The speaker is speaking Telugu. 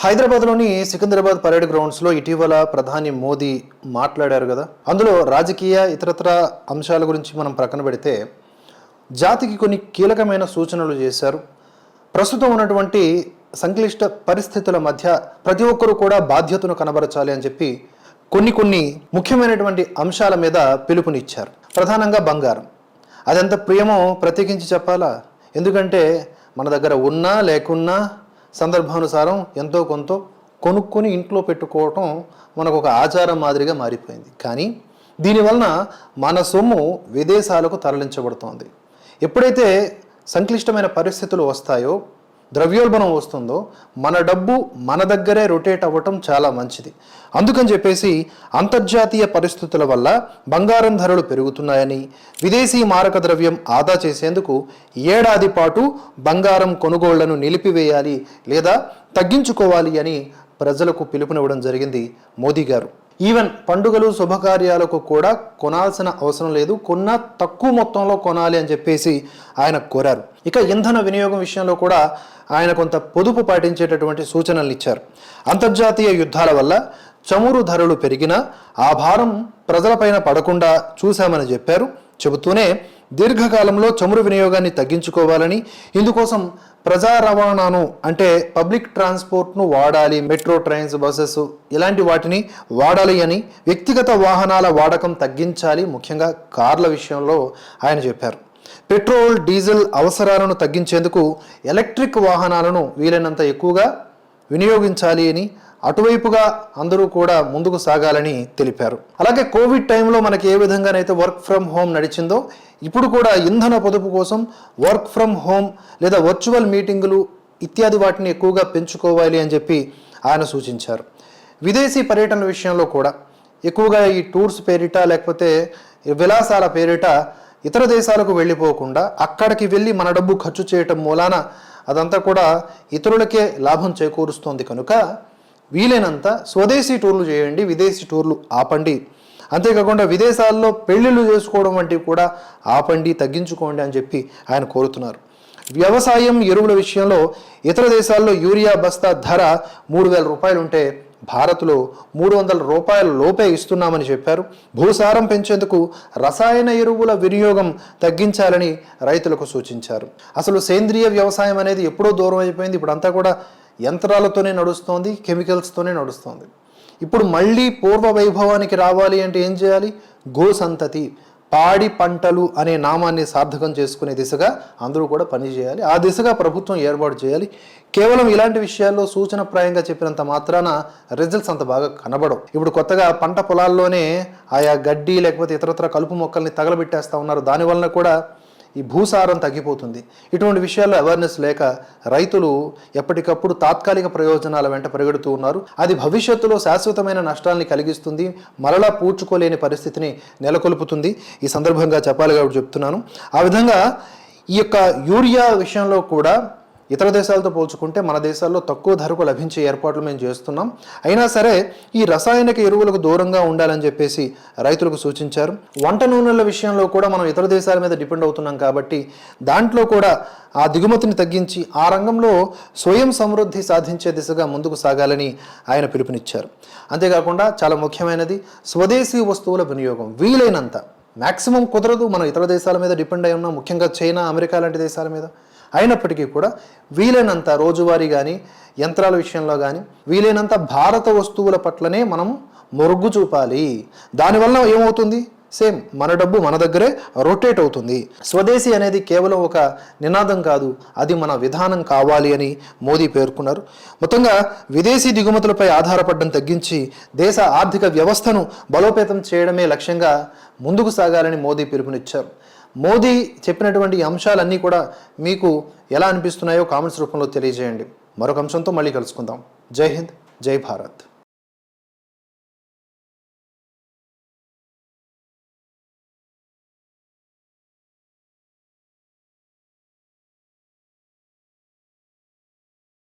హైదరాబాద్లోని సికింద్రాబాద్ పరేడ్ గ్రౌండ్స్లో ఇటీవల ప్రధాని మోదీ మాట్లాడారు కదా. అందులో రాజకీయ ఇతరత్ర అంశాల గురించి మనం ప్రక్కన పెడితే జాతికి కొన్ని కీలకమైన సూచనలు చేశారు. ప్రస్తుతం ఉన్నటువంటి సంక్లిష్ట పరిస్థితుల మధ్య ప్రతి ఒక్కరూ కూడా బాధ్యతను కనబరచాలి అని చెప్పి కొన్ని ముఖ్యమైనటువంటి అంశాల మీద పిలుపునిచ్చారు. ప్రధానంగా బంగారం. అదెంత ప్రియమో ప్రత్యేకించి చెప్పాలా? ఎందుకంటే మన దగ్గర ఉన్నా లేకున్నా సందర్భానుసారం ఎంతో కొంత కొనుక్కొని ఇంట్లో పెట్టుకోవటం మనకు ఒక ఆచారం మాదిరిగా మారిపోయింది. కానీ దీనివలన మన సొమ్ము విదేశాలకు తరలించబడుతోంది. ఎప్పుడైతే సంక్లిష్టమైన పరిస్థితులు వస్తాయో, ద్రవ్యోల్బణం వస్తుందో, మన డబ్బు మన దగ్గరే రొటేట్ అవ్వటం చాలా మంచిది. అందుకని చెప్పేసి అంతర్జాతీయ పరిస్థితుల వల్ల బంగారం ధరలు పెరుగుతున్నాయని, విదేశీ మారక ద్రవ్యం ఆదా చేసేందుకు ఏడాది పాటు బంగారం కొనుగోళ్లను నిలిపివేయాలి లేదా తగ్గించుకోవాలి అని ప్రజలకు పిలుపునివ్వడం జరిగింది మోదీ గారు. ఈవెన్ పండుగలు శుభకార్యాలకు కూడా కొనాల్సిన అవసరం లేదు, కొన్నా తక్కువ మొత్తంలో కొనాలి అని చెప్పేసి ఆయన కోరారు. ఇక ఇంధన వినియోగం విషయంలో కూడా ఆయన కొంత పొదుపు పాటించేటటువంటి సూచనలు ఇచ్చారు. అంతర్జాతీయ యుద్ధాల వల్ల చమురు ధరలు పెరిగినా ఆ భారం ప్రజలపైన పడకుండా చూశామని చెప్పారు. చెబుతూనే దీర్ఘకాలంలో చమురు వినియోగాన్ని తగ్గించుకోవాలని, ఇందుకోసం ప్రజా రవాణాను అంటే పబ్లిక్ ట్రాన్స్పోర్ట్ను వాడాలి, మెట్రో ట్రైన్స్, బస్సెస్ ఇలాంటి వాటిని వాడాలి అని, వ్యక్తిగత వాహనాల వాడకం తగ్గించాలి, ముఖ్యంగా కార్ల విషయంలో ఆయన చెప్పారు. పెట్రోల్ డీజిల్ అవసరాలను తగ్గించేందుకు ఎలక్ట్రిక్ వాహనాలను వీలైనంత ఎక్కువగా వినియోగించాలి అని, అటువైపుగా అందరూ కూడా ముందుకు సాగాలని తెలిపారు. అలాగే కోవిడ్ టైంలో మనకి ఏ విధంగానైతే వర్క్ ఫ్రమ్ హోమ్ నడిచిందో, ఇప్పుడు కూడా ఇంధన పొదుపు కోసం వర్క్ ఫ్రమ్ హోమ్ లేదా వర్చువల్ మీటింగులు ఇత్యాది వాటిని ఎక్కువగా పెంచుకోవాలి అని చెప్పి ఆయన సూచించారు. విదేశీ పర్యటన విషయంలో కూడా ఎక్కువగా ఈ టూర్స్ పేరిట లేకపోతే విలాసాల పేరిట ఇతర దేశాలకు వెళ్ళిపోకుండా అక్కడికి వెళ్ళి మన డబ్బు ఖర్చు చేయటం మూలాన అదంతా కూడా ఇతరులకే లాభం చేకూరుస్తోంది. కనుక వీలైనంత స్వదేశీ టూర్లు చేయండి, విదేశీ టూర్లు ఆపండి. అంతేకాకుండా విదేశాల్లో పెళ్లిళ్ళు చేసుకోవడం వంటివి కూడా ఆపండి, తగ్గించుకోండి అని చెప్పి ఆయన కోరుతున్నారు. వ్యవసాయం ఎరువుల విషయంలో ఇతర దేశాల్లో యూరియా బస్తా ధర 3,000 రూపాయలు ఉంటే భారత్లో 300 రూపాయల లోపే ఇస్తున్నామని చెప్పారు. భూసారం పెంచేందుకు రసాయన ఎరువుల వినియోగం తగ్గించాలని రైతులకు సూచించారు. అసలు సేంద్రియ వ్యవసాయం అనేది ఎప్పుడో దూరం అయిపోయింది. ఇప్పుడు అంతా కూడా యంత్రాలతోనే నడుస్తోంది, కెమికల్స్తోనే నడుస్తోంది. ఇప్పుడు మళ్ళీ పూర్వ వైభవానికి రావాలి అంటే ఏం చేయాలి? గోసంతతి, పాడి పంటలు అనే నామాన్ని సార్థకం చేసుకునే దిశగా అందరూ కూడా పనిచేయాలి. ఆ దిశగా ప్రభుత్వం ఏర్పాటు చేయాలి. కేవలం ఇలాంటి విషయాల్లో సూచనప్రాయంగా చెప్పినంత మాత్రాన రిజల్ట్స్ అంత బాగా కనబడవు. ఇప్పుడు కొత్తగా పంట పొలాల్లోనే ఆయా గడ్డి లేకపోతే ఇతరత్ర కలుపు మొక్కల్ని తగలబెట్టేస్తూ ఉన్నారు. దానివలన కూడా ఈ భూసారం తగ్గిపోతుంది. ఇటువంటి విషయాల్లో అవేర్నెస్ లేక రైతులు ఎప్పటికప్పుడు తాత్కాలిక ప్రయోజనాల వెంట పరిగెడుతూ ఉన్నారు. అది భవిష్యత్తులో శాశ్వతమైన నష్టాలని కలిగిస్తుంది, మరలా పూడ్చుకోలేని పరిస్థితిని నెలకొల్పుతుంది. ఈ సందర్భంగా చెప్పాలి కాబట్టి చెప్తున్నాను. ఆ విధంగా ఈ యొక్క యూరియా విషయంలో కూడా ఇతర దేశాలతో పోల్చుకుంటే మన దేశాల్లో తక్కువ ధరకు లభించే ఏర్పాట్లు మేము చేస్తున్నాం. అయినా సరే ఈ రసాయనిక ఎరువులకు దూరంగా ఉండాలని చెప్పేసి రైతులకు సూచించారు. వంట నూనెల విషయంలో కూడా మనం ఇతర దేశాల మీద డిపెండ్ అవుతున్నాం కాబట్టి దాంట్లో కూడా ఆ దిగుమతిని తగ్గించి ఆ రంగంలో స్వయం సమృద్ధి సాధించే దిశగా ముందుకు సాగాలని ఆయన పిలుపునిచ్చారు. అంతేకాకుండా చాలా ముఖ్యమైనది స్వదేశీ వస్తువుల వినియోగం. వీలైనంత మ్యాక్సిమం కుదరదు, మనం ఇతర దేశాల మీద డిపెండ్ అయి ఉన్నాం, ముఖ్యంగా చైనా, అమెరికా లాంటి దేశాల మీద. అయినప్పటికీ కూడా వీలైనంత రోజువారీ కానీ యంత్రాల విషయంలో కానీ వీలైనంత భారత వస్తువుల పట్లనే మనం మొగ్గు చూపాలి. దానివల్ల ఏమవుతుంది? సేమ్ మన డబ్బు మన దగ్గరే రొటేట్ అవుతుంది. స్వదేశీ అనేది కేవలం ఒక నినాదం కాదు, అది మన విధానం కావాలి అని మోదీ పేర్కొన్నారు. మొత్తంగా విదేశీ దిగుమతులపై ఆధారపడడం తగ్గించి దేశ ఆర్థిక వ్యవస్థను బలోపేతం చేయడమే లక్ష్యంగా ముందుకు సాగాలని మోదీ పిలుపునిచ్చారు. మోదీ చెప్పినటువంటి అంశాలన్నీ కూడా మీకు ఎలా అనిపిస్తున్నాయో కామెంట్స్ రూపంలో తెలియజేయండి. మరొక అంశంతో మళ్ళీ కలుసుకుందాం. జై హింద్, జై భారత్.